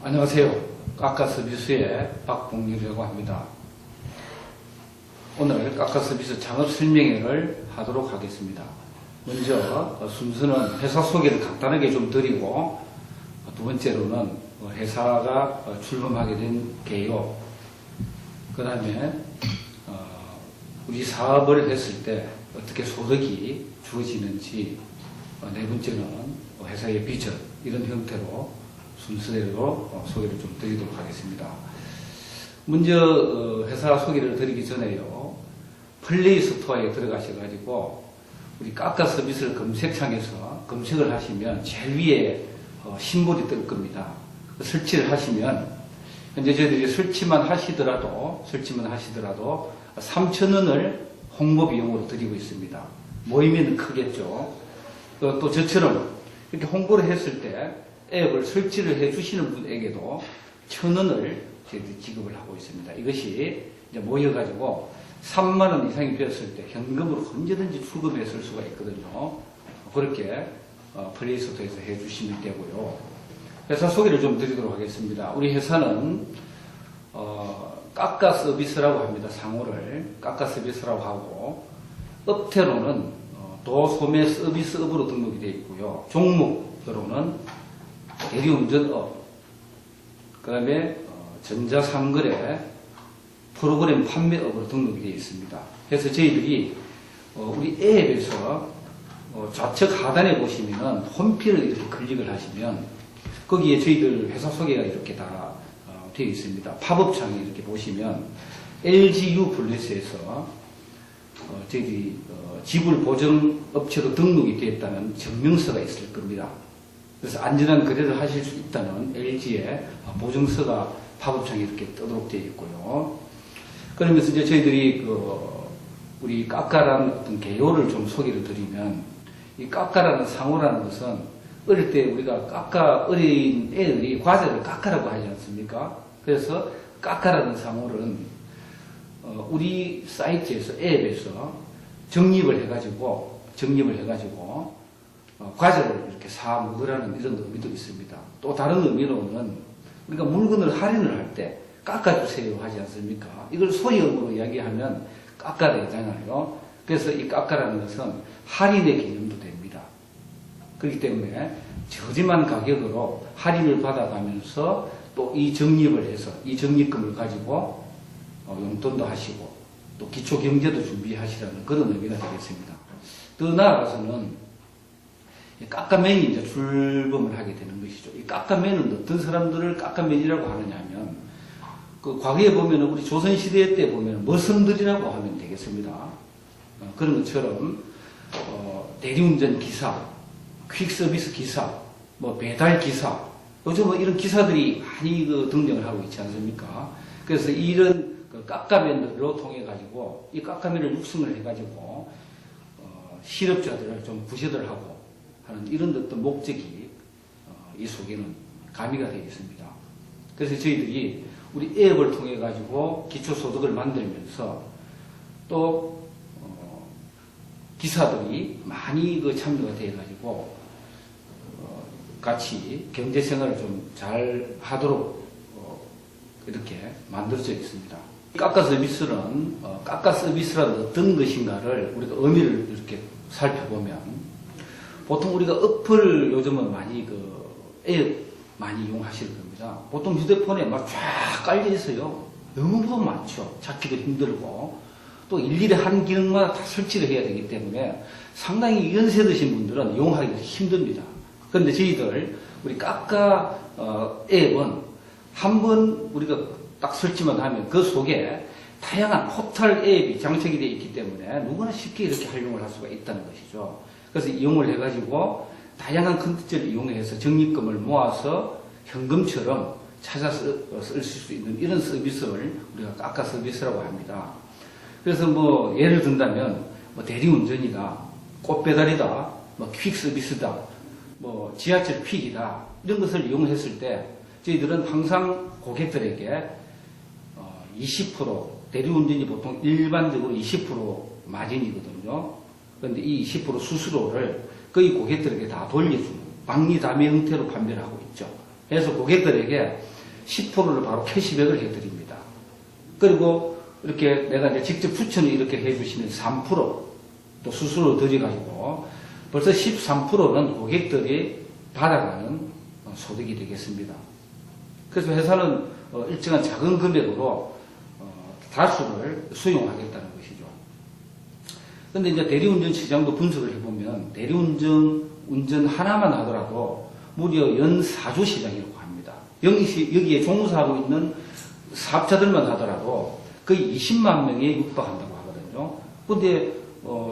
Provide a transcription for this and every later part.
안녕하세요. 까까서비스의 박봉렬이라고 합니다. 오늘 까까서비스 창업 설명회를 하도록 하겠습니다. 먼저 순서는 회사 소개를 간단하게 좀 드리고, 두 번째로는 회사가 출범하게 된 개요, 그 다음에 우리 사업을 했을 때 어떻게 소득이 주어지는지, 네 번째는 회사의 비전, 이런 형태로 순서대로 소개를 좀 드리도록 하겠습니다. 먼저 회사 소개를 드리기 전에요, 플레이스토어에 들어가셔가지고 우리 까까서비스를 검색창에서 검색을 하시면 제일 위에 심볼이 뜰 겁니다. 설치를 하시면 현재 저희들이 설치만 하시더라도 3,000원을 홍보 비용으로 드리고 있습니다. 모이면 크겠죠. 또 저처럼 이렇게 홍보를 했을 때 앱을 설치를 해 주시는 분에게도 1,000원을 저희들이 지급을 하고 있습니다. 이것이 이제 모여가지고 3만원 이상이 되었을 때 현금으로 언제든지 출금해 쓸 수가 있거든요. 그렇게 플레이스토어에서 해 주시면 되고요. 회사 소개를 좀 드리도록 하겠습니다. 우리 회사는 까까서비스라고 합니다. 상호를 까까서비스라고 하고, 업태로는 도소매 서비스업으로 등록이 되어 있고요. 종목으로는 대리운전업, 그 다음에 전자상거래 프로그램 판매업으로 등록이 되어 있습니다. 그래서 저희들이 우리 앱에서 좌측 하단에 보시면 홈피를 이렇게 클릭을 하시면 거기에 저희들 회사 소개가 이렇게 다 되어 있습니다. 팝업창에 이렇게 보시면 LGU 플러스에서 저희들이 지불 보증 업체로 등록이 되어 있다는 증명서가 있을 겁니다. 그래서 안전한 거래를 하실 수 있다는 LG의 보증서가 팝업창에 이렇게 뜨도록 되어 있고요. 그러면서 이제 저희들이 우리 까까라는 어떤 개요를 좀 소개를 드리면, 이 까까라는 상호라는 것은 어릴 때 우리가 어린 애들이 과자를 까까라고 하지 않습니까? 그래서 까까라는 상호는 우리 사이트에서, 앱에서 정립을 해가지고 과자를 이렇게 사 먹으라는 이런 의미도 있습니다. 또 다른 의미로는 우리가 물건을 할인을 할 때 깎아주세요 하지 않습니까? 이걸 소형으로 이야기하면 깎아되잖아요. 그래서 이 깎아라는 것은 할인의 개념도 됩니다. 그렇기 때문에 저렴한 가격으로 할인을 받아가면서 또 이 적립을 해서 이 적립금을 가지고 용돈도 하시고 또 기초경제도 준비하시라는 그런 의미가 되겠습니다. 더 나아가서는 까까맨이 이제 출범을 하게 되는 것이죠. 이 까까맨은 어떤 사람들을 까까맨이라고 하느냐 하면, 그 과거에 보면 우리 조선시대 때 보면 머슴들이라고 하면 되겠습니다. 그런 것처럼 대리운전 기사, 퀵서비스 기사, 배달 기사, 요즘 이런 기사들이 많이 등장을 하고 있지 않습니까? 그래서 이런 까까맨들로 통해 가지고 이 까까맨을 육성을 해 가지고 실업자들을 좀 구제를 하고 하는 이런 어떤 목적이 이 속에는 가미가 되어 있습니다. 그래서 저희들이 우리 앱을 통해 가지고 기초소득을 만들면서 또 기사들이 많이 참여가 되어 가지고 같이 경제생활을 좀 잘 하도록 이렇게 만들어져 있습니다. 까까서비스는 까까서비스란 어떤 것인가를 우리가 의미를 이렇게 살펴보면, 보통 우리가 어플 요즘은 많이 앱 많이 이용하실 겁니다. 보통 휴대폰에 막 쫙 깔려 있어요. 너무 많죠. 찾기도 힘들고 또 일일이 한 기능마다 다 설치를 해야 되기 때문에 상당히 연세 드신 분들은 이용하기가 힘듭니다. 그런데 저희들 우리 까까 앱은 한번 우리가 딱 설치만 하면 그 속에 다양한 포털 앱이 장착이 되어 있기 때문에 누구나 쉽게 이렇게 활용을 할 수가 있다는 것이죠. 그래서 이용을 해가지고 다양한 컨텐츠를 이용해서 적립금을 모아서 현금처럼 찾아서 쓸 수 있는 이런 서비스를 우리가 까까 서비스라고 합니다. 그래서 예를 든다면 대리운전이다, 꽃배달이다, 퀵 서비스다, 지하철 퀵이다, 이런 것을 이용했을 때 저희들은 항상 고객들에게 20%, 대리운전이 보통 일반적으로 20% 마진이거든요. 그런데 이 20% 수수료를 거의 고객들에게 다 돌려주는 박리담의 형태로 판매를 하고 있죠. 해서 고객들에게 10%를 바로 캐시백을 해드립니다. 그리고 이렇게 내가 이제 직접 추천을 이렇게 해주시면 3% 또 수수료 들여가지고 벌써 13%는 고객들이 받아가는 소득이 되겠습니다. 그래서 회사는 일정한 작은 금액으로 다수를 수용하겠다는 것이죠. 근데 이제 대리운전 시장도 분석을 해보면 대리운전 하나만 하더라도 무려 연 4조 시장이라고 합니다. 여기에 종사하고 있는 사업자들만 하더라도 거의 20만 명에 육박한다고 하거든요. 근데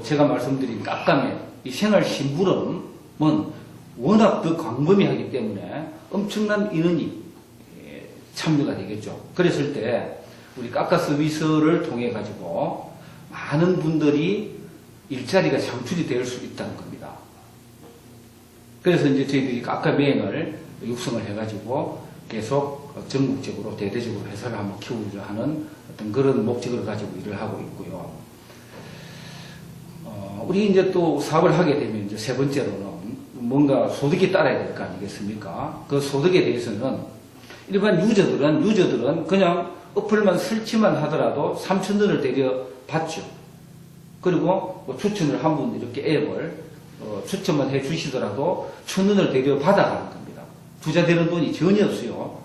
제가 말씀드린 깜깜의 이 생활심부름은 워낙 더 광범위하기 때문에 엄청난 인원이 참여가 되겠죠. 그랬을 때 우리 까까 서비스를 통해 가지고 많은 분들이 일자리가 창출이 될 수 있다는 겁니다. 그래서 이제 저희들이 까까매행을 육성을 해가지고 계속 전국적으로 대대적으로 회사를 한번 키우려 하는 어떤 그런 목적을 가지고 일을 하고 있고요. 우리 이제 또 사업을 하게 되면 이제 세 번째로는 뭔가 소득이 따라야 될 거 아니겠습니까? 그 소득에 대해서는 일반 유저들은 그냥 어플만 설치만 하더라도 3,000원을 대려 받죠. 그리고 뭐 추천을 한 분 이렇게 앱을 추천만 해 주시더라도 1,000원을 대려 받아가는 겁니다. 투자되는 돈이 전혀 없어요.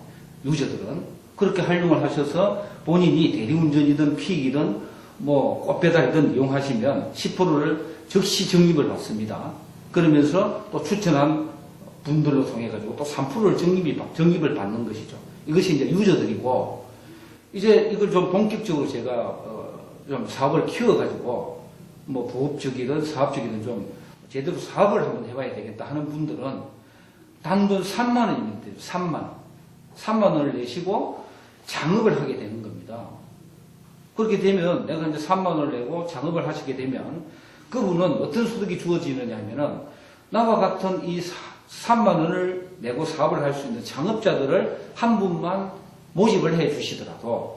유저들은. 그렇게 활용을 하셔서 본인이 대리운전이든 픽이든 뭐 꽃배달이든 이용하시면 10%를 즉시 적립을 받습니다. 그러면서 또 추천한 분들로 통해가지고 또 3%를 적립을 받는 것이죠. 이것이 이제 유저들이고, 이제 이걸 좀 본격적으로 제가 좀 사업을 키워가지고 뭐 부업적이든 사업적이든 좀 제대로 사업을 한번 해봐야 되겠다 하는 분들은 단돈 3만 원이면 돼요. 3만 원. 3만 원을 내시고 장업을 하게 되는 겁니다. 그렇게 되면 내가 이제 3만 원을 내고 장업을 하시게 되면 그분은 어떤 소득이 주어지느냐 하면은 나와 같은 이 3만 원을 내고 사업을 할 수 있는 장업자들을 한 분만 모집을 해 주시더라도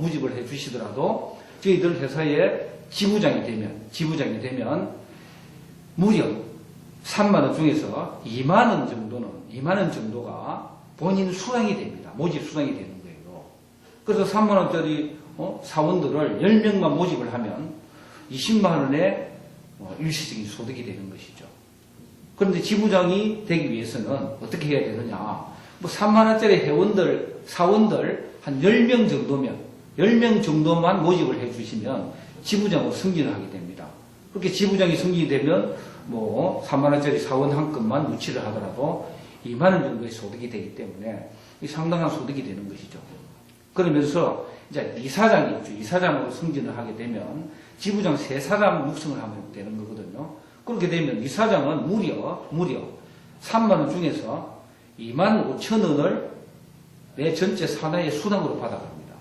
저희들 회사의 지부장이 되면 무려 3만 원 중에서 2만 원 정도가 본인 수당이 됩니다. 모집 수당이 되는 거예요. 그래서 3만 원짜리 사원들을 10명만 모집을 하면 20만 원의 일시적인 소득이 되는 것이죠. 그런데 지부장이 되기 위해서는 어떻게 해야 되느냐. 뭐 3만 원짜리 사원들 한 10명 정도만 모집을 해 주시면 지부장으로 승진을 하게 됩니다. 그렇게 지부장이 승진이 되면 뭐 3만 원짜리 사원 한 건만 유치를 하더라도 2만 원 정도의 소득이 되기 때문에 상당한 소득이 되는 것이죠. 그러면서 이제 이사장이 있죠. 이사장으로 승진을 하게 되면 지부장 3사장 육성을 하면 되는 거거든요. 그렇게 되면 이사장은 무려 3만 원 중에서 2만 5천 원을 내 전체 산하의 수당으로 받아갑니다.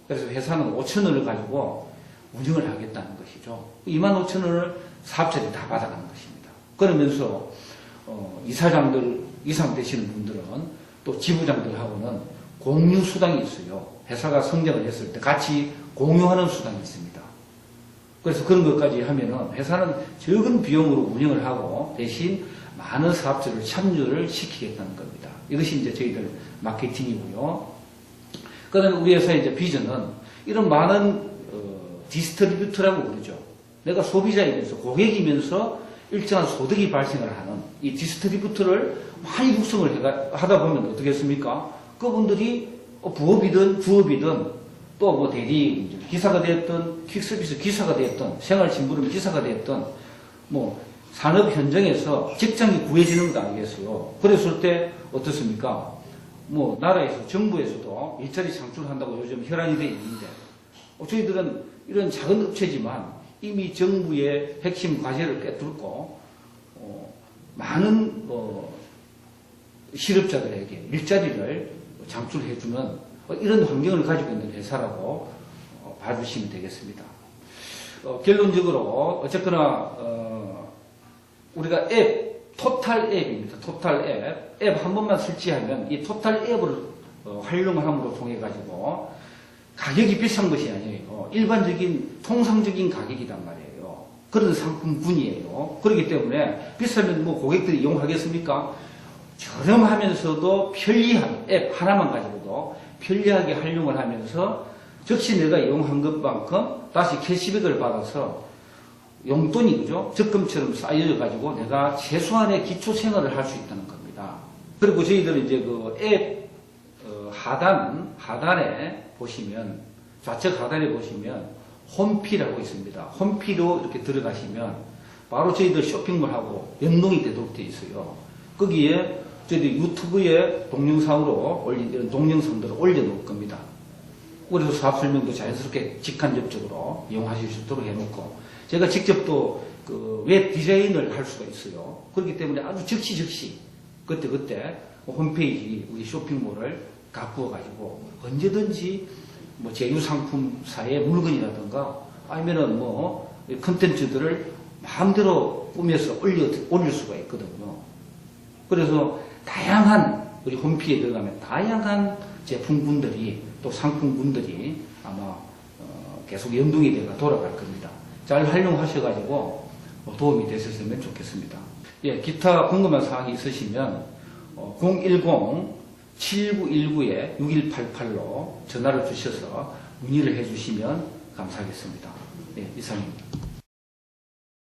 그래서 회사는 5천 원을 가지고 운영을 하겠다는 것이죠. 2만 5천 원을 사업자들이 다 받아가는 것입니다. 그러면서 이사장들 이상 되시는 분들은 또 지부장들하고는 공유 수당이 있어요. 회사가 성장을 했을 때 같이 공유하는 수당이 있습니다. 그래서 그런 것까지 하면은 회사는 적은 비용으로 운영을 하고 대신 많은 사업자를 참여를 시키겠다는 겁니다. 이것이 이제 저희들 마케팅이고요. 그 다음에 우리 회사의 이제 비전은 이런 많은 디스트리뷰터라고 그러죠. 내가 소비자이면서 고객이면서 일정한 소득이 발생을 하는 이 디스트리뷰터를 많이 육성을 하다 보면 어떻겠습니까? 그분들이 부업이든 주업이든 또 뭐 대리 기사가 되었던 퀵서비스 기사가 되었던 생활심부름 기사가 되었던 뭐 산업 현장에서 직장이 구해지는 거 아니겠어요? 그랬을 때 어떻습니까? 뭐 나라에서 정부에서도 일자리 창출한다고 요즘 혈안이 돼 있는데 저희들은 이런 작은 업체지만 이미 정부의 핵심 과제를 꿰뚫고 많은 실업자들에게 일자리를 창출해주는 이런 환경을 가지고 있는 회사라고 봐주시면 되겠습니다. 결론적으로 어쨌거나 우리가 토탈 앱입니다. 토탈 앱 한 번만 설치하면 이 토탈 앱을 활용함으로 통해 가지고 가격이 비싼 것이 아니에요. 일반적인 통상적인 가격이란 말이에요. 그런 상품군이에요. 그렇기 때문에 비싸면 뭐 고객들이 이용하겠습니까? 저렴하면서도 편리한 앱 하나만 가지고도 편리하게 활용을 하면서 즉시 내가 이용한 것만큼 다시 캐시백을 받아서 용돈이 그죠? 적금처럼 쌓여져 가지고 내가 최소한의 기초 생활을 할 수 있다는 겁니다. 그리고 저희들은 이제 그 앱 하단에 보시면 좌측 하단에 보시면 홈피라고 있습니다. 홈피로 이렇게 들어가시면 바로 저희들 쇼핑몰하고 연동이 되도록 되어 있어요. 거기에 저희들 유튜브에 동영상으로 올린 이런 동영상들을 올려놓을 겁니다. 그래서 사업 설명도 자연스럽게 직간접적으로 이용하실 수 있도록 해놓고 제가 직접 또 그 웹 디자인을 할 수가 있어요. 그렇기 때문에 아주 즉시 그때 홈페이지 우리 쇼핑몰을 가꾸어 가지고 언제든지 뭐 제휴상품사의 물건이라든가 아니면은 뭐 컨텐츠들을 마음대로 꾸며서 올릴 수가 있거든요. 그래서 다양한 우리 홈피에 들어가면 다양한 제품군들이 또 상품군들이 아마 계속 연동이 되가 돌아갈 겁니다. 잘 활용하셔가지고 도움이 되셨으면 좋겠습니다. 예, 기타 궁금한 사항이 있으시면 010-7919-6188로 전화를 주셔서 문의를 해주시면 감사하겠습니다. 예, 이상입니다.